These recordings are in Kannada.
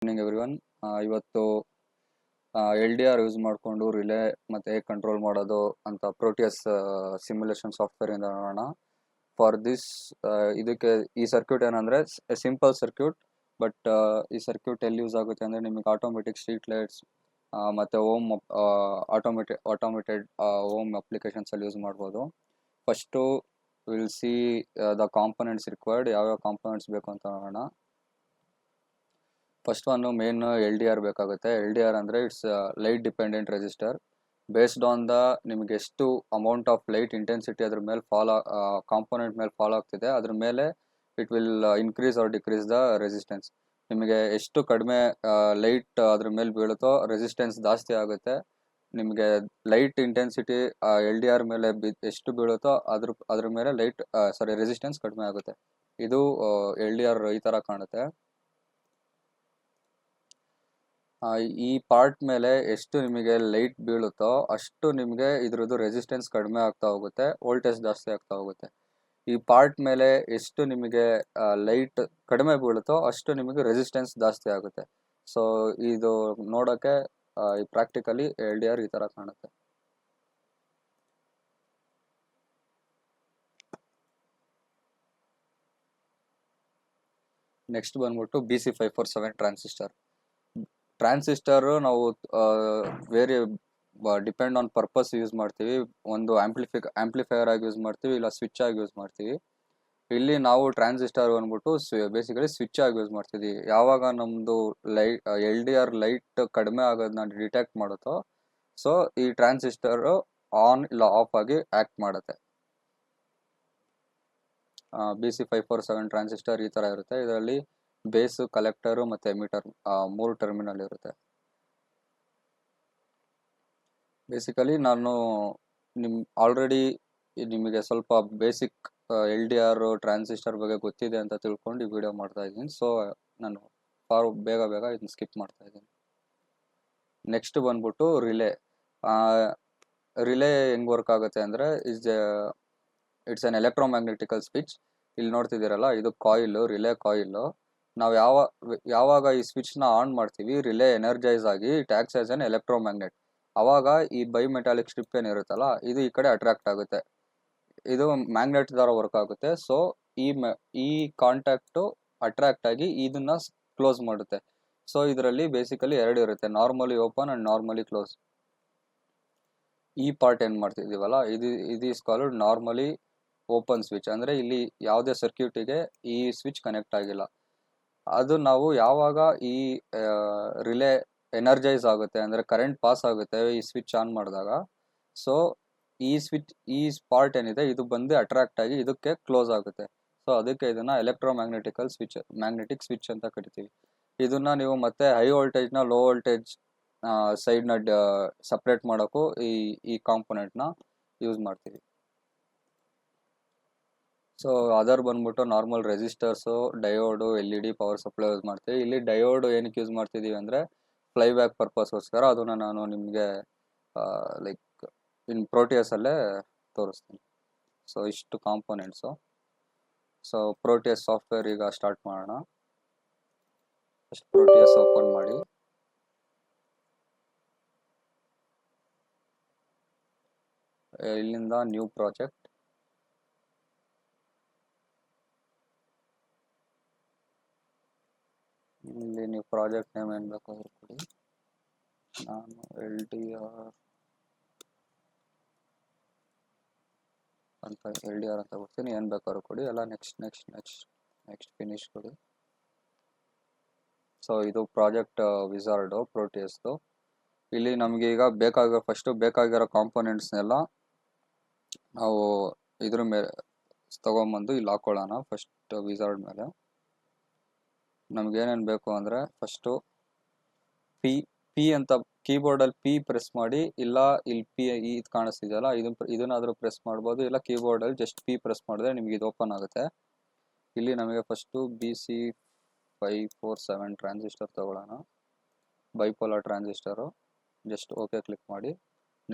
Morning everyone. ಇವತ್ತು LDR ಯೂಸ್ ಮಾಡಿಕೊಂಡು ರಿಲೇ ಮತ್ತು ಹೇಗೆ ಕಂಟ್ರೋಲ್ ಮಾಡೋದು ಅಂತ ಪ್ರೋಟಿಯಸ್ ಸಿಮ್ಯುಲೇಷನ್ ಸಾಫ್ಟ್ವೇರ್ ಇಂದ ನೋಡೋಣ. ಫಾರ್ ದಿಸ್ ಇದಕ್ಕೆ ಈ ಸರ್ಕ್ಯೂಟ್ ಏನಂದರೆ ಸಿಂಪಲ್ ಸರ್ಕ್ಯೂಟ್, ಬಟ್ ಈ ಸರ್ಕ್ಯೂಟ್ ಎಲ್ಲಿ ಯೂಸ್ ಆಗುತ್ತೆ ಅಂದರೆ ನಿಮಗೆ ಆಟೋಮೆಟಿಕ್ ಸ್ಟ್ರೀಟ್ ಲೈಟ್ಸ್ ಮತ್ತು ಆಟೋಮೇಟೆಡ್ ಹೋಮ್ ಅಪ್ಲಿಕೇಶನ್ಸಲ್ಲಿ ಯೂಸ್ ಮಾಡ್ಬೋದು. First will see the components required, ಯಾವ್ಯಾವ ಕಾಂಪೊನೆಂಟ್ಸ್ ಬೇಕು ಅಂತ ನೋಡೋಣ. ಫಸ್ಟ್ ಒನ್ ಮೇನ್ LDR ಬೇಕಾಗುತ್ತೆ. LDR ಅಂದರೆ it's light dependent resistor. Based on the ನಿಮಗೆ ಎಷ್ಟು ಅಮೌಂಟ್ ಆಫ್ ಲೈಟ್ ಇಂಟೆನ್ಸಿಟಿ ಅದ್ರ ಮೇಲೆ ಕಾಂಪೊನೆಂಟ್ ಮೇಲೆ ಫಾಲೋ ಆಗ್ತಿದೆ, ಅದ್ರ ಮೇಲೆ it will increase R decrease the resistance. ನಿಮಗೆ ಎಷ್ಟು ಕಡಿಮೆ ಲೈಟ್ ಅದ್ರ ಮೇಲೆ ಬೀಳುತ್ತೋ ರೆಸಿಸ್ಟೆನ್ಸ್ ಜಾಸ್ತಿ ಆಗುತ್ತೆ. ನಿಮಗೆ ಲೈಟ್ ಇಂಟೆನ್ಸಿಟಿ LDR ಮೇಲೆ ಎಷ್ಟು ಬೀಳುತ್ತೋ ಅದ್ರ ಮೇಲೆ ರೆಸಿಸ್ಟೆನ್ಸ್ ಕಡಿಮೆ ಆಗುತ್ತೆ. ಇದು LDR ಈ ಥರ ಕಾಣುತ್ತೆ. ಈ ಪಾರ್ಟ್ ಮೇಲೆ ಎಷ್ಟು ನಿಮಗೆ ಲೈಟ್ ಬೀಳುತ್ತೋ ಅಷ್ಟು ನಿಮಗೆ ಇದ್ರದ್ದು ರೆಸಿಸ್ಟೆನ್ಸ್ ಕಡಿಮೆ ಆಗ್ತಾ ಹೋಗುತ್ತೆ, ವೋಲ್ಟೇಜ್ ಜಾಸ್ತಿ ಆಗ್ತಾ ಹೋಗುತ್ತೆ. ಈ ಪಾರ್ಟ್ ಮೇಲೆ ಎಷ್ಟು ನಿಮಗೆ ಲೈಟ್ ಕಡಿಮೆ ಬೀಳುತ್ತೋ ಅಷ್ಟು ನಿಮಗೆ ರೆಸಿಸ್ಟೆನ್ಸ್ ಜಾಸ್ತಿ ಆಗುತ್ತೆ. ಸೊ ಇದು ನೋಡೋಕ್ಕೆ ಈ ಪ್ರಾಕ್ಟಿಕಲಿ LDR ಈ ಥರ ಕಾಣುತ್ತೆ. ನೆಕ್ಸ್ಟ್ ಬಂದ್ಬಿಟ್ಟು BC547 ಟ್ರಾನ್ಸಿಸ್ಟರ್ ನಾವು vary depend on purpose use ಮಾಡ್ತೀವಿ. ಒಂದು ಆಂಪ್ಲಿಫೈಯರ್ ಆಗಿ ಯೂಸ್ ಮಾಡ್ತೀವಿ, ಇಲ್ಲ ಸ್ವಿಚ್ ಆಗಿ ಯೂಸ್ ಮಾಡ್ತೀವಿ. ಇಲ್ಲಿ ನಾವು ಟ್ರಾನ್ಸಿಸ್ಟರ್ ಬಂದ್ಬಿಟ್ಟು ಬೇಸಿಕಲಿ ಸ್ವಿಚ್ ಆಗಿ ಯೂಸ್ ಮಾಡ್ತಿದ್ವಿ. ಯಾವಾಗ ನಮ್ಮದು LDR ಲೈಟ್ ಕಡಿಮೆ ಆಗೋದನ್ನ ಡಿಟೆಕ್ಟ್ ಮಾಡುತ್ತೋ, ಸೊ ಈ ಟ್ರಾನ್ಸಿಸ್ಟರ್ ಆನ್ ಇಲ್ಲ ಆಫ್ ಆಗಿ ಆ್ಯಕ್ಟ್ ಮಾಡುತ್ತೆ. BC547 ಟ್ರಾನ್ಸಿಸ್ಟರ್ ಈ ಥರ ಇರುತ್ತೆ. ಇದರಲ್ಲಿ ಬೇಸ್, ಕಲೆಕ್ಟರು ಮತ್ತು ಎಮಿಟರ್ 3 ಟರ್ಮಿನಲ್ ಇರುತ್ತೆ. ಬೇಸಿಕಲಿ ನಾನು ಆಲ್ರೆಡಿ ನಿಮಗೆ ಸ್ವಲ್ಪ ಬೇಸಿಕ್ LDR ಟ್ರಾನ್ಸಿಸ್ಟರ್ ಬಗ್ಗೆ ಗೊತ್ತಿದೆ ಅಂತ ತಿಳ್ಕೊಂಡು ಈ ವಿಡಿಯೋ ಮಾಡ್ತಾ ಇದ್ದೀನಿ. ಸೊ ನಾನು ಬೇಗ ಇದನ್ನ ಸ್ಕಿಪ್ ಮಾಡ್ತಾ ಇದ್ದೀನಿ. ನೆಕ್ಸ್ಟ್ ಬಂದ್ಬಿಟ್ಟು ರಿಲೇ. ರಿಲೇ ಹೆಂಗೆ ವರ್ಕ್ ಆಗುತ್ತೆ ಅಂದರೆ ಇಟ್ಸ್ ಅನ್ ಎಲೆಕ್ಟ್ರೋಮ್ಯಾಗ್ನೆಟಿಕಲ್ ಸ್ವಿಚ್. ಇಲ್ಲಿ ನೋಡ್ತಿದ್ದೀರಲ್ಲ, ಇದು ಕಾಯಿಲು, ರಿಲೇ ಕಾಯಿಲು. ನಾವು ಯಾವಾಗ ಈ ಸ್ವಿಚ್ನ ಆನ್ ಮಾಡ್ತೀವಿ, ರಿಲೇ ಎನರ್ಜೈಸ್ ಆಗಿ it acts as an electromagnet. ಅವಾಗ ಈ ಬೈಮೆಟಾಲಿಕ್ ಸ್ಟ್ರಿಪ್ ಏನಿರುತ್ತಲ್ಲ, ಇದು ಈ ಕಡೆ ಅಟ್ರಾಕ್ಟ್ ಆಗುತ್ತೆ. ಇದು ಮ್ಯಾಗ್ನೆಟ್ ಥರ ವರ್ಕ್ ಆಗುತ್ತೆ. ಸೊ ಈ ಕಾಂಟ್ಯಾಕ್ಟು ಅಟ್ರಾಕ್ಟ್ ಆಗಿ ಇದನ್ನ ಕ್ಲೋಸ್ ಮಾಡುತ್ತೆ. ಸೊ ಇದರಲ್ಲಿ ಬೇಸಿಕಲಿ 2 ಇರುತ್ತೆ, normally open and normally close. ಈ ಪಾರ್ಟ್ ಏನು ಮಾಡ್ತಿದ್ದೀವಲ್ಲ, ಇದು is called normally open switch. ಅಂದರೆ ಇಲ್ಲಿ ಯಾವುದೇ ಸರ್ಕ್ಯೂಟಿಗೆ ಈ ಸ್ವಿಚ್ ಕನೆಕ್ಟ್ ಆಗಿಲ್ಲ. ಅದು ನಾವು ಯಾವಾಗ ಈ ರಿಲೇ ಎನರ್ಜೈಸ್ ಆಗುತ್ತೆ, ಅಂದರೆ ಕರೆಂಟ್ ಪಾಸ್ ಆಗುತ್ತೆ ಈ ಸ್ವಿಚ್ ಆನ್ ಮಾಡಿದಾಗ, ಸೊ ಈ ಪಾರ್ಟ್ ಏನಿದೆ ಇದು ಬಂದು ಅಟ್ರಾಕ್ಟ್ ಆಗಿ ಇದಕ್ಕೆ ಕ್ಲೋಸ್ ಆಗುತ್ತೆ. ಸೊ ಅದಕ್ಕೆ ಇದನ್ನ ಮ್ಯಾಗ್ನೆಟಿಕ್ ಸ್ವಿಚ್ ಅಂತ ಕರಿತೀವಿ. ಇದನ್ನ ನೀವು ಮತ್ತೆ ಹೈ ವೋಲ್ಟೇಜ್ನ ಲೋ ವೋಲ್ಟೇಜ್ ಸೈಡ್ನ ಸಪ್ರೇಟ್ ಮಾಡೋಕ್ಕೂ ಈ ಕಾಂಪೊನೆಂಟ್ನ ಯೂಸ್ ಮಾಡ್ತೀವಿ. ಸೊ ಅದರ್ ಬಂದ್ಬಿಟ್ಟು normal resistors, diode, LED, power supply use ಮಾಡ್ತೀವಿ. ಇಲ್ಲಿ ಡಯೋಡು ಏನಕ್ಕೆ ಯೂಸ್ ಮಾಡ್ತಿದ್ದೀವಿ ಅಂದರೆ ಫ್ಲೈಬ್ಯಾಕ್ ಪರ್ಪಸ್ಗೋಸ್ಕರ. ಅದನ್ನು ನಾನು ನಿಮಗೆ ಲೈಕ್ ಇನ್ ಪ್ರೋಟಿಯಸಲ್ಲೇ ತೋರಿಸ್ತೀನಿ. ಸೊ ಇಷ್ಟು ಕಾಂಪೊನೆಂಟ್ಸು. ಸೊ ಪ್ರೋಟಿಯಸ್ ಸಾಫ್ಟ್ವೇರ್ ಈಗ ಸ್ಟಾರ್ಟ್ ಮಾಡೋಣ. ಫಸ್ಟ್ ಪ್ರೋಟಿಯಸ್ ಓಪನ್ ಮಾಡಿ. ಇಲ್ಲಿಂದ ನ್ಯೂ ಪ್ರಾಜೆಕ್ಟ್. ಇಲ್ಲಿ ನೀವು ಪ್ರಾಜೆಕ್ಟ್ ನೇಮ್ ಏನು ಬೇಕು ಅದ್ರ ಕೊಡಿ. ನಾನು LDR ಅಂತ ಕೊಡ್ತೀನಿ. ಏನು ಬೇಕಾದ್ರೂ ಕೊಡಿ. ಎಲ್ಲ ನೆಕ್ಸ್ಟ್ ಫಿನಿಶ್ ಕೊಡಿ. ಸೊ ಇದು ಪ್ರಾಜೆಕ್ಟ್ ವಿಜಾರ್ಡು ಪ್ರೋಟಿಯಸ್ದು. ಇಲ್ಲಿ ನಮಗೆ ಈಗ ಬೇಕಾಗಿರೋ ಕಾಂಪೊನೆಂಟ್ಸ್ನೆಲ್ಲ ನಾವು ಇದ್ರ ಮೇಲೆ ತಗೊಂಬಂದು ಇಲ್ಲಿ ಹಾಕೊಳ್ಳೋಣ. ಫಸ್ಟ್ ವಿಜಾರ್ಡ್ ಮೇಲೆ ನಮಗೇನೇನು ಬೇಕು ಅಂದರೆ ಫಸ್ಟು ಪಿ ಅಂತ ಕೀಬೋರ್ಡಲ್ಲಿ P ಪ್ರೆಸ್ ಮಾಡಿ, ಇಲ್ಲ ಇಲ್ಲಿ P ಇದು ಕಾಣಿಸ್ತಿದೆಯಲ್ಲ, ಇದನ್ನಾದರೂ ಪ್ರೆಸ್ ಮಾಡ್ಬೋದು, ಇಲ್ಲ ಕೀಬೋರ್ಡಲ್ಲಿ ಜಸ್ಟ್ P ಪ್ರೆಸ್ ಮಾಡಿದ್ರೆ ನಿಮಗೆ ಇದು ಓಪನ್ ಆಗುತ್ತೆ. ಇಲ್ಲಿ ನಮಗೆ ಫಸ್ಟು BC547 ಟ್ರಾನ್ಸಿಸ್ಟರ್ ತಗೊಳ್ಳೋಣ, bipolar transistor. Just okay click ಮಾಡಿ.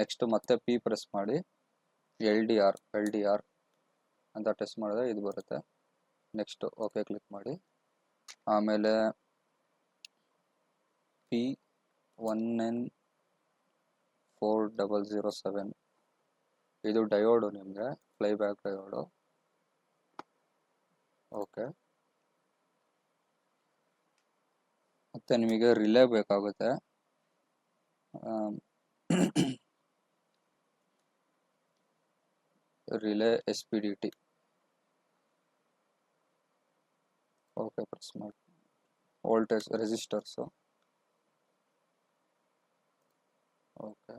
ನೆಕ್ಸ್ಟ್ ಮತ್ತೆ P ಪ್ರೆಸ್ ಮಾಡಿ, LDR ಅಂತ ಟೆಸ್ಟ್ ಮಾಡಿದ್ರೆ ಇದು ಬರುತ್ತೆ. ನೆಕ್ಸ್ಟ್ ಓಕೆ ಕ್ಲಿಕ್ ಮಾಡಿ. ಆಮೇಲೆ P1N4007. ಇದು ಡಯೋಡು ನಿಮಗೆ ಫ್ಲೈಬ್ಯಾಕ್ ಡಯೋಡು. ಓಕೆ, ಮತ್ತೆ ನಿಮಗೆ ರಿಲೇ ಬೇಕಾಗುತ್ತೆ. Relay SPDT. ಓಕೆ, ಪ್ರೆಸ್ ಮಾಡಿ. Voltage resistors. Okay,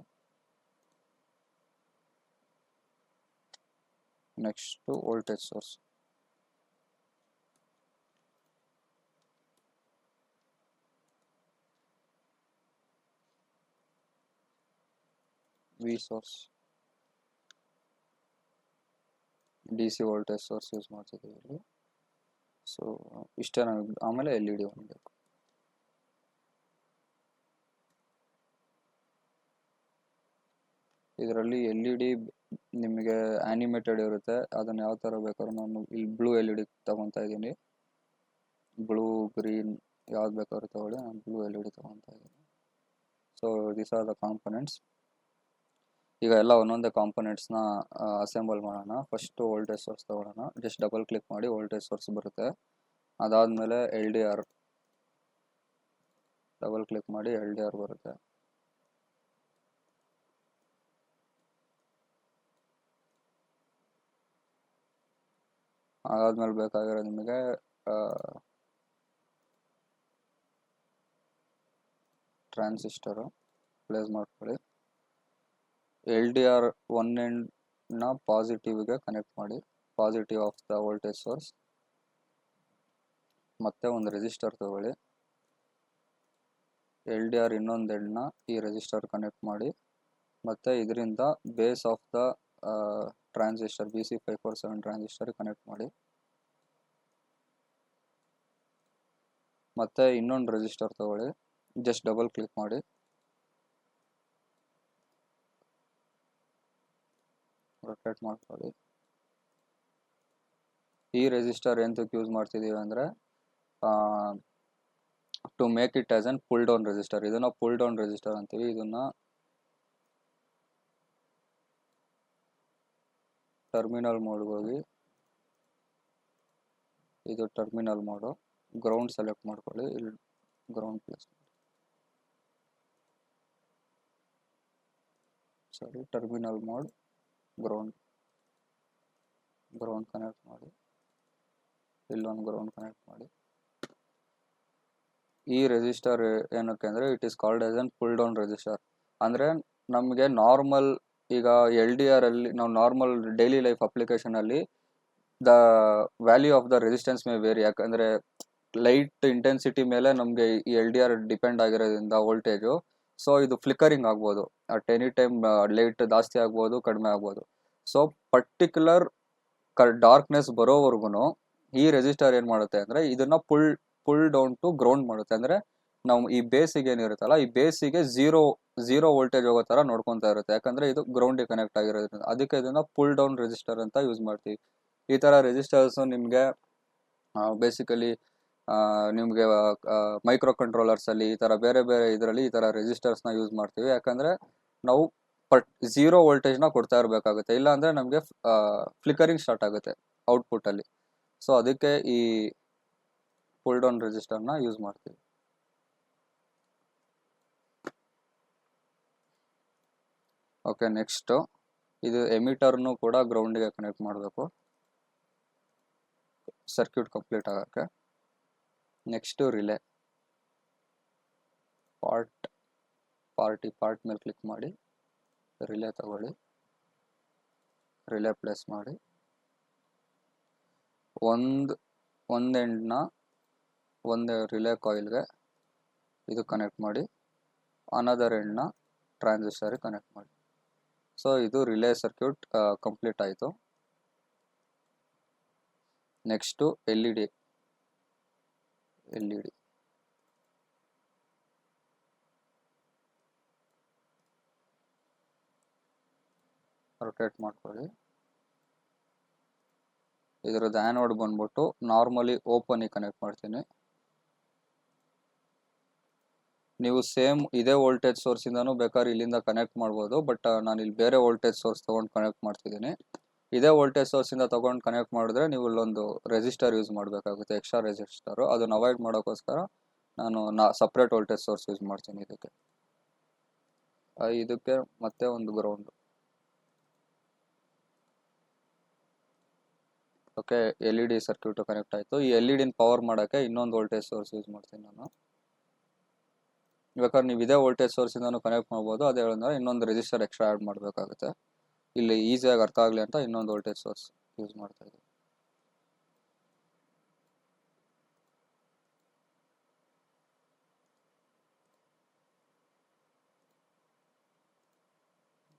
next voltage source. V source, DC voltage source use ಮಾಡ್ತಿದ್ದೀವಿ ಇಲ್ಲಿ. ಸೊ ಇಷ್ಟೇ ನಮಗೆ. ಆಮೇಲೆ LED ಒಂದು ಬೇಕು. ಇದರಲ್ಲಿ LED ನಿಮಗೆ ಆನಿಮೇಟೆಡ್ ಇರುತ್ತೆ. ಅದನ್ನು ಯಾವ ಥರ ಬೇಕಾದ್ರೂ ನಾನು ಇಲ್ಲಿ ಬ್ಲೂ LED ತಗೊತಾ ಇದ್ದೀನಿ. ಬ್ಲೂ, ಗ್ರೀನ್ ಯಾವ್ದು ಬೇಕಾದ್ರೂ ತಗೊಳ್ಳಿ. ನಾನು ಬ್ಲೂ LED ತಗೊತಾ ಇದ್ದೀನಿ. So these are the components. ಈಗ ಎಲ್ಲ ಒಂದೊಂದೇ ಕಾಂಪೊನೆಂಟ್ಸ್ನ ಅಸೆಂಬಲ್ ಮಾಡೋಣ. ಫಸ್ಟು ವೋಲ್ಟೇಜ್ ಸೋರ್ಸ್ ತಗೊಳ್ಳೋಣ. ಜಸ್ಟ್ ಡಬಲ್ ಕ್ಲಿಕ್ ಮಾಡಿ ವೋಲ್ಟೇಜ್ ಸೋರ್ಸ್ ಬರುತ್ತೆ. ಅದಾದಮೇಲೆ LDR, ಡಬಲ್ ಕ್ಲಿಕ್ ಮಾಡಿ LDR ಬರುತ್ತೆ. ಅದಾದ್ಮೇಲೆ ಬೇಕಾಗಿರೋ ನಿಮಗೆ ಟ್ರಾನ್ಸಿಸ್ಟರು ಪ್ಲೇಸ್ ಮಾಡ್ಕೊಳ್ಳಿ. LDR 1 ಎಂಡ್ನ ಪಾಸಿಟಿವ್ಗೆ ಕನೆಕ್ಟ್ ಮಾಡಿ, positive of the voltage source. ಮತ್ತೆ ಒಂದು ರೆಸಿಸ್ಟರ್ ತಗೊಳ್ಳಿ. LDR ಇನ್ನೊಂದು ಎಂಡ್ನ ಈ ರೆಸಿಸ್ಟರ್ ಕನೆಕ್ಟ್ ಮಾಡಿ, ಮತ್ತೆ ಇದರಿಂದ base of the transistor BC547 transistor connect ಮಾಡಿ. ಮತ್ತೆ ಇನ್ನೊಂದು ರೆಸಿಸ್ಟರ್ ತಗೊಳ್ಳಿ. ಜಸ್ಟ್ ಡಬಲ್ ಕ್ಲಿಕ್ ಮಾಡಿ, ರೊಟೇಟ್ ಮಾಡ್ಕೊಳ್ಳಿ. ಈ ರೆಸಿಸ್ಟರ್ ಎಂತಕ್ಕೆ ಯೂಸ್ ಮಾಡ್ತಿದ್ದೀವಿ ಅಂದರೆ to make it as an pull down resistor. ಇದನ್ನ ಪುಲ್ ಡೌನ್ ರೆಸಿಸ್ಟರ್ ಅಂತೀವಿ. ಇದನ್ನ ಟರ್ಮಿನಲ್ ಮೋಡ್ಗೆ ಹೋಗಿ, ಇದು ಟರ್ಮಿನಲ್ ಮೋಡು. ಗ್ರೌಂಡ್ ಸೆಲೆಕ್ಟ್ ಮಾಡ್ಕೊಳ್ಳಿ. ಇಲ್ಲಿ ಗ್ರೌಂಡ್ ಪ್ಲೇಸ್ ಮಾಡಿ. Sorry, terminal mode, ground connect ಮಾಡಿ. ಇಲ್ಲೊಂದು ಗ್ರೌಂಡ್ ಕನೆಕ್ಟ್ ಮಾಡಿ. ಈ ರೆಸಿಸ್ಟರ್ ಏನಕ್ಕೆ ಅಂದರೆ it is called as an pull down resistor. ಅಂದರೆ ನಮಗೆ ನಾರ್ಮಲ್, ಈಗ LDR ಅಲ್ಲಿ ನಾವು ನಾರ್ಮಲ್ ಡೈಲಿ ಲೈಫ್ ಅಪ್ಲಿಕೇಶನಲ್ಲಿ the value of the resistance may vary. ಯಾಕಂದರೆ ಲೈಟ್ ಇಂಟೆನ್ಸಿಟಿ ಮೇಲೆ ನಮಗೆ ಈ LDR ಡಿಪೆಂಡ್ ಆಗಿರೋದ್ರಿಂದ ವೋಲ್ಟೇಜು. ಸೊ ಇದು ಫ್ಲಿಕರಿಂಗ್ ಆಗ್ಬೋದು. ಅಟ್ ಎನಿ ಟೈಮ್ ಲೈಟ್ ಜಾಸ್ತಿ ಆಗ್ಬೋದು, ಕಡಿಮೆ ಆಗ್ಬೋದು. ಸೊ ಪರ್ಟಿಕ್ಯುಲರ್ ಡಾರ್ಕ್ನೆಸ್ ಬರೋವರೆಗೂ ಈ ರೆಸಿಸ್ಟರ್ ಏನು ಮಾಡುತ್ತೆ ಅಂದರೆ ಇದನ್ನ ಪುಲ್ ಡೌನ್ ಟು ಗ್ರೌಂಡ್ ಮಾಡುತ್ತೆ. ಅಂದರೆ ನಾವು ಈ ಬೇಸಿಗೆ ಏನಿರುತ್ತಲ್ಲ, ಈ ಬೇಸಿಗೆ ಝೀರೋ ವೋಲ್ಟೇಜ್ ಹೋಗೋ ಥರ ನೋಡ್ಕೊತಾ ಇರುತ್ತೆ. ಯಾಕಂದರೆ ಇದು ಗ್ರೌಂಡಿಗೆ ಕನೆಕ್ಟ್ ಆಗಿರೋದ್ರಿಂದ. ಅದಕ್ಕೆ ಇದನ್ನ ಪುಲ್ ಡೌನ್ ರೆಸಿಸ್ಟರ್ ಅಂತ ಯೂಸ್ ಮಾಡ್ತೀವಿ. ಈ ಥರ ರೆಸಿಸ್ಟರ್ಸು ನಿಮಗೆ ಬೇಸಿಕಲಿ ನಿಮಗೆ ಮೈಕ್ರೋ ಕಂಟ್ರೋಲರ್ಸಲ್ಲಿ ಈ ಥರ ಬೇರೆ ಬೇರೆ ಇದರಲ್ಲಿ ಈ ಥರ ರೆಸಿಸ್ಟರ್ಸ್ನ ಯೂಸ್ ಮಾಡ್ತೀವಿ. ಯಾಕಂದರೆ ನಾವು ಝೀರೋ ವೋಲ್ಟೇಜ್ನ ಕೊಡ್ತಾ ಇರಬೇಕಾಗುತ್ತೆ. ಇಲ್ಲ ಅಂದರೆ ನಮಗೆ ಫ್ಲಿಕರಿಂಗ್ ಸ್ಟಾರ್ಟ್ ಆಗುತ್ತೆ ಔಟ್ಪುಟ್ಟಲ್ಲಿ. ಸೊ ಅದಕ್ಕೆ ಈ ಪುಲ್ ಡೌನ್ ರೆಸಿಸ್ಟರ್ನ ಯೂಸ್ ಮಾಡ್ತೀವಿ. ಓಕೆ, ನೆಕ್ಸ್ಟು ಇದು ಎಮಿಟರ್ನು ಕೂಡ ಗ್ರೌಂಡಿಗೆ ಕನೆಕ್ಟ್ ಮಾಡಬೇಕು ಸರ್ಕ್ಯೂಟ್ ಕಂಪ್ಲೀಟ್ ಆಗೋಕ್ಕೆ. ನೆಕ್ಸ್ಟು ರಿಲೇ ಪಾರ್ಟ್ ಮೇಲೆ ಕ್ಲಿಕ್ ಮಾಡಿ, ರಿಲೇ ತಗೊಳ್ಳಿ. ರಿಲೇ ಪ್ಲೇಸ್ ಮಾಡಿ, ಒಂದು ಎಂಡ್ನ ಒಂದು ರಿಲೇ ಕಾಯಿಲ್ಗೆ ಇದು ಕನೆಕ್ಟ್ ಮಾಡಿ, ಅನದರ್ ಎಂಡ್ನ ಟ್ರಾನ್ಸಿಸ್ಟರ್ಗೆ ಕನೆಕ್ಟ್ ಮಾಡಿ. ಸೊ ಇದು ರಿಲೇ ಸರ್ಕ್ಯೂಟ್ ಕಂಪ್ಲೀಟ್ ಆಯಿತು. ನೆಕ್ಸ್ಟು LED ರೊಟೇಟ್ ಮಾಡ್ಕೊಳ್ಳಿ. ಇದರದ್ದು ಆ್ಯನೋಡ್ ಬಂದ್ಬಿಟ್ಟು ನಾರ್ಮಲಿ ಓಪನಿಗೆ ಕನೆಕ್ಟ್ ಮಾಡ್ತೀನಿ. ನೀವು ಸೇಮ್ ಇದೇ ವೋಲ್ಟೇಜ್ ಸೋರ್ಸಿಂದನೂ ಬೇಕಾದ್ರೆ ಇಲ್ಲಿಂದ ಕನೆಕ್ಟ್ ಮಾಡ್ಬೋದು, ಬಟ್ ನಾನು ಇಲ್ಲಿ ಬೇರೆ ವೋಲ್ಟೇಜ್ ಸೋರ್ಸ್ ತೊಗೊಂಡು ಕನೆಕ್ಟ್ ಮಾಡ್ತಿದ್ದೀನಿ. ಇದೇ ವೋಲ್ಟೇಜ್ ಸೋರ್ಸಿಂದ ತೊಗೊಂಡು ಕನೆಕ್ಟ್ ಮಾಡಿದ್ರೆ ನೀವು ಇಲ್ಲೊಂದು ರೆಸಿಸ್ಟರ್ ಯೂಸ್ ಮಾಡಬೇಕಾಗುತ್ತೆ, ಎಕ್ಸ್ಟ್ರಾ ರೆಸಿಸ್ಟರು. ಅದನ್ನು ಅವಾಯ್ಡ್ ಮಾಡೋಕ್ಕೋಸ್ಕರ ನಾನು ಸಪ್ರೇಟ್ ವೋಲ್ಟೇಜ್ ಸೋರ್ಸ್ ಯೂಸ್ ಮಾಡ್ತೀನಿ ಇದಕ್ಕೆ. ಇದಕ್ಕೆ ಮತ್ತೆ ಒಂದು ground. Okay, L E D circuit connect ಆಯಿತು. ಈ ಎಲ್ ಇ ಡಿನ ಪವರ್ ಮಾಡೋಕ್ಕೆ ಇನ್ನೊಂದು ವೋಲ್ಟೇಜ್ ಸೋರ್ಸ್ ಯೂಸ್ ಮಾಡ್ತೀನಿ ನಾನು. ಬೇಕಾದ್ರೆ ನೀವು ಇದೇ ವೋಲ್ಟೇಜ್ ಸೋರ್ಸಿಂದನೂ ಕನೆಕ್ಟ್ ಮಾಡ್ಬೋದು. ಅದೇ ಹೇಳಿದ್ರೆ ಇನ್ನೊಂದು ರೆಸಿಸ್ಟರ್ ಎಕ್ಸ್ಟ್ರಾ ಆ್ಯಡ್ ಮಾಡಬೇಕಾಗುತ್ತೆ. ಇಲ್ಲಿ ಈಸಿಯಾಗಿ ಅರ್ಥ ಆಗಲಿ ಅಂತ ಇನ್ನೊಂದು ವೋಲ್ಟೇಜ್ ಸೋರ್ಸ್ ಯೂಸ್ ಮಾಡ್ತಾ ಇದ್ದೀವಿ.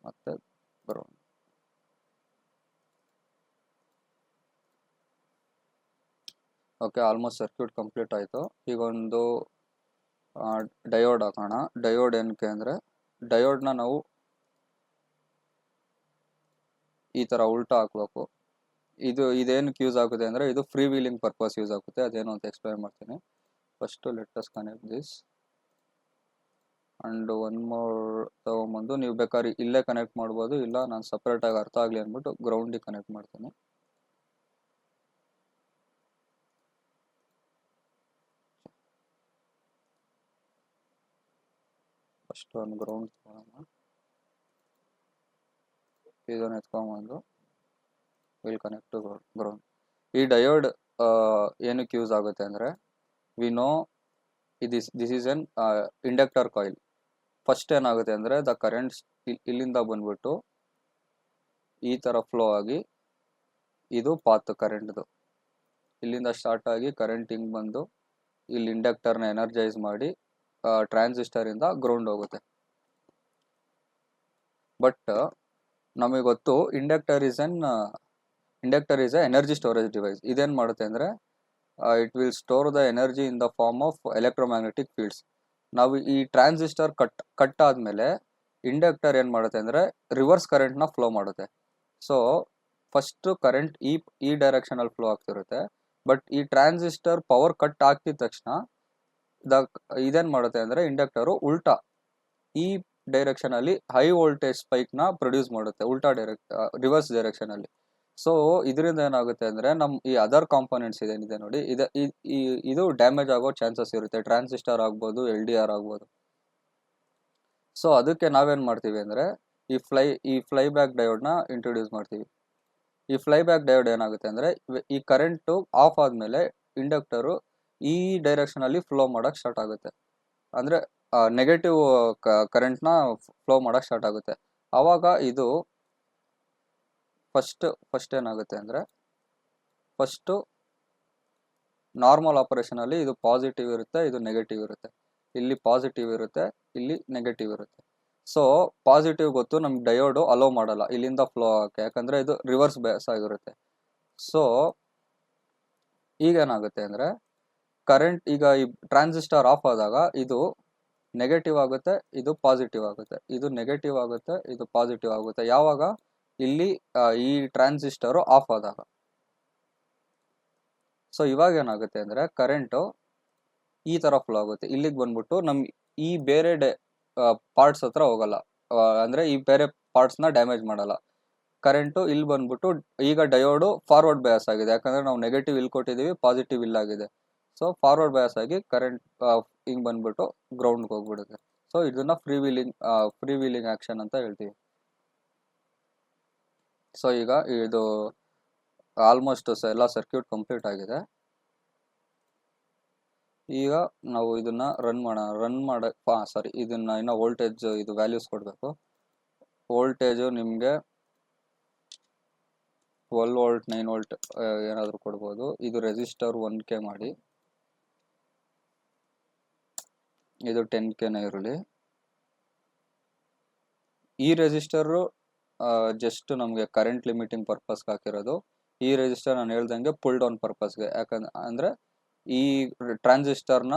ಮತ್ತೆ ground. Okay, almost circuit complete ಆಯಿತು. ಈಗ ಒಂದು ಡಯೋಡ್ ಹಾಕೋಣ. ಡಯೋಡ್ ಏನಕ್ಕೆ ಅಂದರೆ, ಡಯೋಡ್ನ ನಾವು ಈ ಥರ ಉಲ್ಟಾ ಹಾಕಬೇಕು. ಇದೇನಕ್ಕೆ ಯೂಸ್ ಆಗುತ್ತೆ ಅಂದರೆ, ಇದು ಫ್ರೀ ವೀಲಿಂಗ್ ಪರ್ಪಸ್ ಯೂಸ್ ಆಗುತ್ತೆ. ಅದೇನು ಅಂತ ಎಕ್ಸ್ಪ್ಲೈನ್ ಮಾಡ್ತೀನಿ. First let us connect this and one more ತೊಗೊಂಬಂದು, ನೀವು ಬೇಕಾದ್ರೆ ಇಲ್ಲೇ ಕನೆಕ್ಟ್ ಮಾಡ್ಬೋದು, ಇಲ್ಲ ನಾನು ಸಪ್ರೇಟಾಗಿ ಅರ್ಥ ಆಗಲಿ ಅಂದ್ಬಿಟ್ಟು ಗ್ರೌಂಡಿಗೆ ಕನೆಕ್ಟ್ ಮಾಡ್ತೀನಿ. ಫಸ್ಟ್ ಒಂದು ಗ್ರೌಂಡ್ ತೊಗೊಳ್ಳೋಣ. ಇದನ್ನು ಎತ್ಕೊಂಬಂದು ವಿಲ್ ಕನೆಕ್ಟ್ ಟು ಗ್ರೌಂಡ್. ಈ ಡಯೋಡ್ ಏನಕ್ಕೆ ಯೂಸ್ ಆಗುತ್ತೆ ಅಂದರೆ, we know this is N inductor coil. First ಏನಾಗುತ್ತೆ ಅಂದರೆ, ದ ಕರೆಂಟ್ಸ್ ಇಲ್ಲಿಂದ ಬಂದ್ಬಿಟ್ಟು ಈ ಥರ ಫ್ಲೋ ಆಗಿ, ಇದು ಪಾತ್ ಕರೆಂಟ್ದು. ಇಲ್ಲಿಂದ ಸ್ಟಾರ್ಟ್ ಆಗಿ ಕರೆಂಟ್ ಹಿಂಗೆ ಬಂದು ಇಲ್ಲಿ ಇಂಡಕ್ಟರ್ನ ಎನರ್ಜೈಸ್ ಮಾಡಿ ಟ್ರಾನ್ಸಿಸ್ಟರಿಂದ ಗ್ರೌಂಡ್ ಹೋಗುತ್ತೆ. ಬಟ್ ನಮಗೆ ಗೊತ್ತು inductor is a energy storage device. ಇದೇನು ಮಾಡುತ್ತೆ ಅಂದರೆ, it will store the energy in the form of electromagnetic fields. ನಾವು ಈ ಟ್ರಾನ್ಸಿಸ್ಟರ್ ಕಟ್ ಆದಮೇಲೆ ಇಂಡಕ್ಟರ್ ಏನು ಮಾಡುತ್ತೆ ಅಂದರೆ, ರಿವರ್ಸ್ ಕರೆಂಟ್ನ ಫ್ಲೋ ಮಾಡುತ್ತೆ. ಸೊ ಫಸ್ಟು ಕರೆಂಟ್ ಈ ಡೈರೆಕ್ಷನಲ್ಲಿ ಫ್ಲೋ ಆಗ್ತಿರುತ್ತೆ. ಬಟ್ ಈ ಟ್ರಾನ್ಸಿಸ್ಟರ್ ಪವರ್ ಕಟ್ ಆಗ್ತಿದ ತಕ್ಷಣ ಇದೇನು ಮಾಡುತ್ತೆ ಅಂದರೆ, ಇಂಡಕ್ಟರು ಉಲ್ಟಾ ಈ ಡೈರೆಕ್ಷನಲ್ಲಿ ಹೈ ವೋಲ್ಟೇಜ್ ಸ್ಪೈಕ್ನ ಪ್ರೊಡ್ಯೂಸ್ ಮಾಡುತ್ತೆ, ಉಲ್ಟಾ ರಿವರ್ಸ್ ಡೈರೆಕ್ಷನಲ್ಲಿ. ಸೊ ಇದರಿಂದ ಏನಾಗುತ್ತೆ ಅಂದರೆ, ನಮ್ಮ ಈ ಅದರ್ ಕಾಂಪೋನೆಂಟ್ಸ್ ಏನಿದೆ ನೋಡಿ, ಇದು ಡ್ಯಾಮೇಜ್ ಆಗೋ ಚಾನ್ಸಸ್ ಇರುತ್ತೆ. ಟ್ರಾನ್ಸಿಸ್ಟರ್ ಆಗ್ಬೋದು, ಎಲ್ ಡಿ ಆರ್ ಆಗ್ಬೋದು. ಸೊ ಅದಕ್ಕೆ ನಾವೇನು ಮಾಡ್ತೀವಿ ಅಂದರೆ, ಈ ಫ್ಲೈ ಬ್ಯಾಕ್ ಡಯೋಡ್ನ ಇಂಟ್ರೊಡ್ಯೂಸ್ ಮಾಡ್ತೀವಿ. ಈ ಫ್ಲೈ ಬ್ಯಾಕ್ ಡಯೋಡ್ ಏನಾಗುತ್ತೆ ಅಂದರೆ, ಈ ಕರೆಂಟು ಆಫ್ ಆದಮೇಲೆ ಇಂಡಕ್ಟರು ಈ ಡೈರೆಕ್ಷನಲ್ಲಿ ಫ್ಲೋ ಮಾಡೋಕ್ಕೆ ಸ್ಟಾರ್ಟ್ ಆಗುತ್ತೆ. ಅಂದರೆ ನೆಗೆಟಿವ್ ಕರೆಂಟ್ನ ಫ್ಲೋ ಮಾಡೋಕ್ಕೆ ಸ್ಟಾರ್ಟ್ ಆಗುತ್ತೆ. ಆವಾಗ ಇದು ಫಸ್ಟ್ ಏನಾಗುತ್ತೆ ಅಂದರೆ, ಫಸ್ಟು ನಾರ್ಮಲ್ ಆಪರೇಷನಲ್ಲಿ ಇದು ಪಾಸಿಟಿವ್ ಇರುತ್ತೆ, ಇದು ನೆಗೆಟಿವ್ ಇರುತ್ತೆ. ಇಲ್ಲಿ ಪಾಸಿಟಿವ್ ಇರುತ್ತೆ, ಇಲ್ಲಿ ನೆಗೆಟಿವ್ ಇರುತ್ತೆ. ಸೊ ಪಾಸಿಟಿವ್ ಗೊತ್ತು ನಮ್ಗೆ ಡಯೋಡು ಅಲೋ ಮಾಡಲ್ಲ ಇಲ್ಲಿಂದ ಫ್ಲೋ ಆಗೋಕ್ಕೆ, ಯಾಕಂದರೆ ಇದು ರಿವರ್ಸ್ ಬೇಸ್ ಆಗಿರುತ್ತೆ. ಸೊ ಈಗೇನಾಗುತ್ತೆ ಅಂದರೆ, ಕರೆಂಟ್ ಈಗ ಈ ಟ್ರಾನ್ಸಿಸ್ಟರ್ ಆಫ್ ಆದಾಗ ಇದು ನೆಗೆಟಿವ್ ಆಗುತ್ತೆ, ಇದು ಪಾಸಿಟಿವ್ ಆಗುತ್ತೆ, ಇದು ನೆಗೆಟಿವ್ ಆಗುತ್ತೆ, ಇದು ಪಾಸಿಟಿವ್ ಆಗುತ್ತೆ. ಯಾವಾಗ ಇಲ್ಲಿ ಈ ಟ್ರಾನ್ಸಿಸ್ಟರು ಆಫ್ ಆದಾಗ. ಸೊ ಇವಾಗ ಏನಾಗುತ್ತೆ ಅಂದರೆ, ಕರೆಂಟು ಈ ಥರ ಫ್ಲೋ ಆಗುತ್ತೆ. ಇಲ್ಲಿಗೆ ಬಂದ್ಬಿಟ್ಟು ನಮ್ಗೆ ಈ ಬೇರೆ ಪಾರ್ಟ್ಸ್ ಹತ್ರ ಹೋಗಲ್ಲ, ಅಂದರೆ ಈ ಬೇರೆ ಪಾರ್ಟ್ಸ್ನ ಡ್ಯಾಮೇಜ್ ಮಾಡಲ್ಲ. ಕರೆಂಟು ಇಲ್ಲಿ ಬಂದ್ಬಿಟ್ಟು, ಈಗ ಡಯೋಡು ಫಾರ್ವರ್ಡ್ ಬಯಾಸ್ ಆಗಿದೆ, ಯಾಕಂದರೆ ನಾವು ನೆಗೆಟಿವ್ ಇಲ್ಲಿ ಕೊಟ್ಟಿದ್ದೀವಿ, ಪಾಸಿಟಿವ್ ಇಲ್ಲಾಗಿದೆ. ಸೊ ಫಾರ್ವರ್ಡ್ ಬಯಾಸ್ ಆಗಿ ಕರೆಂಟ್ ಹಿಂಗೆ ಬಂದ್ಬಿಟ್ಟು ಗ್ರೌಂಡ್ಗೆ ಹೋಗ್ಬಿಡುತ್ತೆ. ಸೊ ಇದನ್ನ ಫ್ರೀ ವೀಲಿಂಗ್ ಆ್ಯಕ್ಷನ್ ಅಂತ ಹೇಳ್ತೀವಿ. ಸೊ ಈಗ ಇದು ಆಲ್ಮೋಸ್ಟ್ ಎಲ್ಲ ಸರ್ಕ್ಯೂಟ್ ಕಂಪ್ಲೀಟ್ ಆಗಿದೆ. ಈಗ ನಾವು ಇದನ್ನ ರನ್ ಇದನ್ನ ಇನ್ನೂ ವೋಲ್ಟೇಜ್ ಇದು ವ್ಯಾಲ್ಯೂಸ್ ಕೊಡಬೇಕು. ವೋಲ್ಟೇಜು ನಿಮಗೆ 12 ವೋಲ್ಟ್ 9 ವೋಲ್ಟ್ ಏನಾದರೂ ಕೊಡ್ಬೋದು. ಇದು ರೆಸಿಸ್ಟರ್ 1K ಮಾಡಿ, ಇದು 10Kನೇ ಇರಲಿ. ಈ ರೆಸಿಸ್ಟರು ಜಸ್ಟ್ ನಮಗೆ ಕರೆಂಟ್ ಲಿಮಿಟಿಂಗ್ ಪರ್ಪಸ್ಗೆ ಹಾಕಿರೋದು. ಈ ರೆಸಿಸ್ಟರ್ ನಾನು ಹೇಳ್ದಂಗೆ ಪುಲ್ ಡೌನ್ ಪರ್ಪಸ್ಗೆ, ಅಂದರೆ ಈ ಟ್ರಾನ್ಸಿಸ್ಟರ್ನ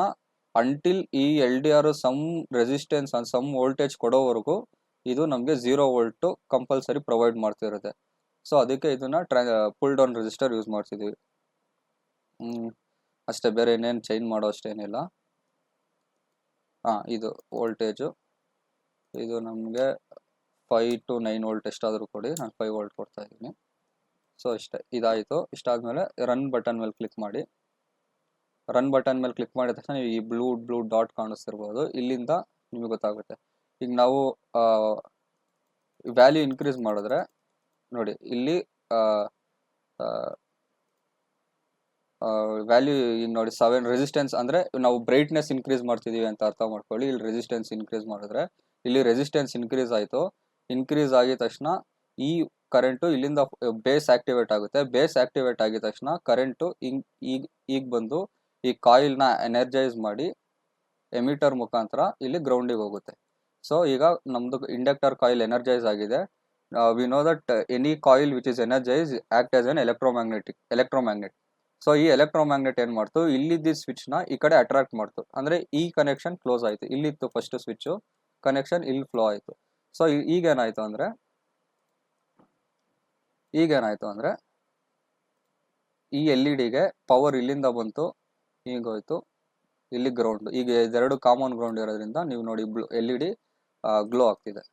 ಅಂಟಿಲ್ ಈ L D R some resistance some voltage ಕೊಡೋವರೆಗೂ ಇದು ನಮಗೆ 0 ವೋಲ್ಟು ಕಂಪಲ್ಸರಿ ಪ್ರೊವೈಡ್ ಮಾಡ್ತಿರುತ್ತೆ. ಸೊ ಅದಕ್ಕೆ ಇದನ್ನ ಪುಲ್ ಡೌನ್ ರೆಸಿಸ್ಟರ್ ಯೂಸ್ ಮಾಡ್ತಿದ್ದೀವಿ. ಅಷ್ಟೇ, ಬೇರೆ ಇನ್ನೇನು ಚೇಂಜ್ ಮಾಡೋ ಅಷ್ಟೇನಿಲ್ಲ. ಇದು ವೋಲ್ಟೇಜು, ಇದು ನಮಗೆ 5 to 9 ವೋಲ್ಟ್ ಎಷ್ಟಾದರೂ ಕೊಡಿ, ನಾನು 5 ವೋಲ್ಟ್ ಕೊಡ್ತಾ ಇದ್ದೀನಿ. ಸೊ ಇಷ್ಟೇ, ಇದಾಯಿತು. ಇಷ್ಟಾದಮೇಲೆ ರನ್ ಬಟನ್ ಮೇಲೆ ಕ್ಲಿಕ್ ಮಾಡಿ. ರನ್ ಬಟನ್ ಮೇಲೆ ಕ್ಲಿಕ್ ಮಾಡಿದ ತಕ್ಷಣ ಈ ಬ್ಲೂ ಡಾಟ್ ಕಾಣಿಸ್ತಿರ್ಬೋದು, ಇಲ್ಲಿಂದ ನಿಮಗೆ ಗೊತ್ತಾಗುತ್ತೆ. ಈಗ ನಾವು ವ್ಯಾಲ್ಯೂ ಇನ್ಕ್ರೀಸ್ ಮಾಡಿದ್ರೆ ನೋಡಿ, ಇಲ್ಲಿ ವ್ಯಾಲ್ಯೂ ನೋಡಿ 7 ರೆಸಿಸ್ಟೆನ್ಸ್ ಅಂದರೆ ನಾವು ಬ್ರೈಟ್ನೆಸ್ ಇನ್ಕ್ರೀಸ್ ಮಾಡ್ತಿದ್ದೀವಿ ಅಂತ ಅರ್ಥ ಮಾಡ್ಕೊಳ್ಳಿ. ಇಲ್ಲಿ ರೆಸಿಸ್ಟೆನ್ಸ್ ಇನ್ಕ್ರೀಸ್ ಮಾಡಿದ್ರೆ ಇಲ್ಲಿ ರೆಸಿಸ್ಟೆನ್ಸ್ ಇನ್ಕ್ರೀಸ್ ಆಯಿತು. ಇನ್ಕ್ರೀಸ್ ಆಗಿದ ತಕ್ಷಣ ಈ ಕರೆಂಟು ಇಲ್ಲಿಂದ ಬೇಸ್ ಆಕ್ಟಿವೇಟ್ ಆಗುತ್ತೆ. ಬೇಸ್ ಆಕ್ಟಿವೇಟ್ ಆಗಿದ ತಕ್ಷಣ ಕರೆಂಟು ಈಗ ಬಂದು ಈ ಕಾಯಿಲ್ನ ಎನರ್ಜೈಸ್ ಮಾಡಿ ಎಮಿಟರ್ ಮುಖಾಂತರ ಇಲ್ಲಿ ಗ್ರೌಂಡಿಗೆ ಹೋಗುತ್ತೆ. ಸೊ ಈಗ ನಮ್ಮದು ಇಂಡಕ್ಟರ್ ಕಾಯಿಲ್ ಎನರ್ಜೈಸ್ ಆಗಿದೆ. We know that any coil which is energise act as an electromagnet. So ಈ ಎಲೆಕ್ಟ್ರೋಮ್ಯಾಗ್ನೆಟ್ ಏನು ಮಾಡ್ತು, ಇಲ್ಲಿದ್ದ ಸ್ವಿಚ್ನ ಈ ಕಡೆ ಅಟ್ರಾಕ್ಟ್ ಮಾಡ್ತು. ಅಂದರೆ ಈ ಕನೆಕ್ಷನ್ ಕ್ಲೋಸ್ ಆಯಿತು. ಇಲ್ಲಿತ್ತು ಫಸ್ಟ್ ಸ್ವಿಚ್ಚು, ಕನೆಕ್ಷನ್ ಇಲ್ಲಿ ಫ್ಲೋ ಆಯಿತು. ಸೊ ಈಗೇನಾಯಿತು ಅಂದರೆ ಈ ಎಲ್ ಇ ಡಿಗೆ ಪವರ್ ಇಲ್ಲಿಂದ ಬಂತು, ಈಗ ಹೋಯ್ತು, ಇಲ್ಲಿ ಗ್ರೌಂಡ್. ಈಗ ಇದೆರಡು ಕಾಮನ್ ಗ್ರೌಂಡ್ ಇರೋದ್ರಿಂದ ನೀವು ನೋಡಿ ಎಲ್ ಇ ಡಿ ಗ್ಲೋ ಆಗ್ತಿದೆ.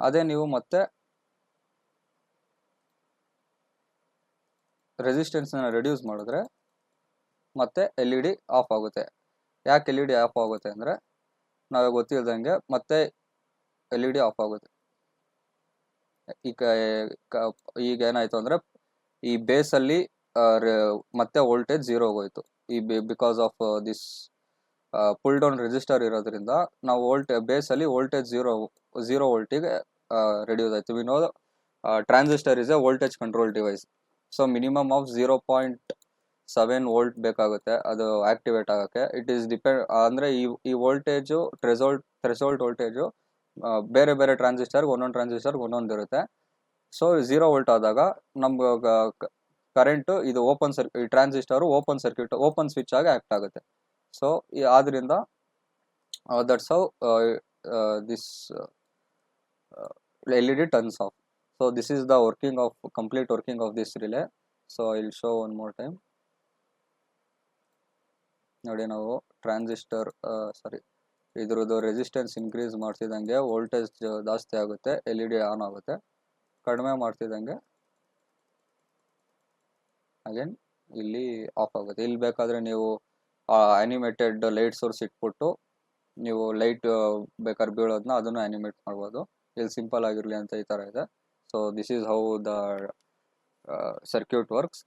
ಅದೇ ನೀವು ಮತ್ತೆ ರೆಸಿಸ್ಟೆನ್ಸ್ನ ರೆಡ್ಯೂಸ್ ಮಾಡಿದ್ರೆ ಮತ್ತೆ ಎಲ್ ಇ ಡಿ ಆಫ್ ಆಗುತ್ತೆ. ಯಾಕೆ ಎಲ್ ಇ ಡಿ ಆಫ್ ಆಗುತ್ತೆ ಅಂದರೆ ನಾವು ಗೊತ್ತಿಲ್ದಂಗೆ ಮತ್ತೆ ಎಲ್ ಇ ಡಿ ಆಫ್ ಆಗುತ್ತೆ. ಈಗ ಏನಾಯಿತು ಅಂದರೆ ಈ ಬೇಸಲ್ಲಿ ಮತ್ತೆ ವೋಲ್ಟೇಜ್ ಝೀರೋ ಹೋಗೋಯ್ತು. ಈ because of this pull down resistor ಇರೋದ್ರಿಂದ ನಾವು ಬೇಸಲ್ಲಿ ವೋಲ್ಟೇಜ್ ಝೀರೋ ವೋಲ್ಟಿಗೆ ರೆಡ್ಯೂಸ್ ಆಯಿತು. We know transistor is a voltage control device. So minimum of 0.7 volt ಬೇಕಾಗುತ್ತೆ ಅದು ಆಕ್ಟಿವೇಟ್ ಆಗೋಕ್ಕೆ. ಇಟ್ ಈಸ್ ಡಿಪೆಂಡ್ ಅಂದರೆ ಈ ವೋಲ್ಟೇಜು ಥ್ರೆಶೋಲ್ಡ್ ವೋಲ್ಟೇಜು ಬೇರೆ ಬೇರೆ ಟ್ರಾನ್ಸಿಸ್ಟರ್ಗೆ ಒಂದೊಂದು ಇರುತ್ತೆ. ಸೊ 0 ವೋಲ್ಟ್ ಆದಾಗ ನಮ್ಗೆ ಕರೆಂಟು ಇದು ಈ ಟ್ರಾನ್ಸಿಸ್ಟರು ಓಪನ್ ಸ್ವಿಚ್ ಆಗಿ ಆ್ಯಕ್ಟ್ ಆಗುತ್ತೆ. ಸೊ ಆದ್ದರಿಂದ that's how this L E D turns of. So this is the complete working of this relay. So I will show one more time. ನೋಡಿ, ನಾವು ಟ್ರಾನ್ಸಿಸ್ಟರ್ ಇದ್ರದ್ದು ರೆಸಿಸ್ಟೆನ್ಸ್ ಇನ್ಕ್ರೀಸ್ ಮಾಡ್ತಿದ್ದಂಗೆ ವೋಲ್ಟೇಜ್ ಜಾಸ್ತಿ ಆಗುತ್ತೆ, ಎಲ್ ಇ ಡಿ ಆನ್ ಆಗುತ್ತೆ. ಕಡಿಮೆ ಮಾಡ್ತಿದ್ದಂಗೆ ಅಗೇನ್ ಇಲ್ಲಿ ಆಫ್ ಆಗುತ್ತೆ. ಇಲ್ಲಿ ಬೇಕಾದರೆ ನೀವು ಆನಿಮೇಟೆಡ್ ಲೈಟ್ ಸೋರ್ಸ್ ಇಟ್ಬಿಟ್ಟು ನೀವು ಲೈಟ್ ಬೇಕಾದ್ರೆ ಬೀಳೋದನ್ನ ಅದನ್ನು ಆನಿಮೇಟ್ ಮಾಡ್ಬೋದು. ಇಲ್ಲಿ ಸಿಂಪಲ್ ಆಗಿರಲಿ ಅಂತ ಈ ಥರ ಇದೆ. So this is how the circuit works.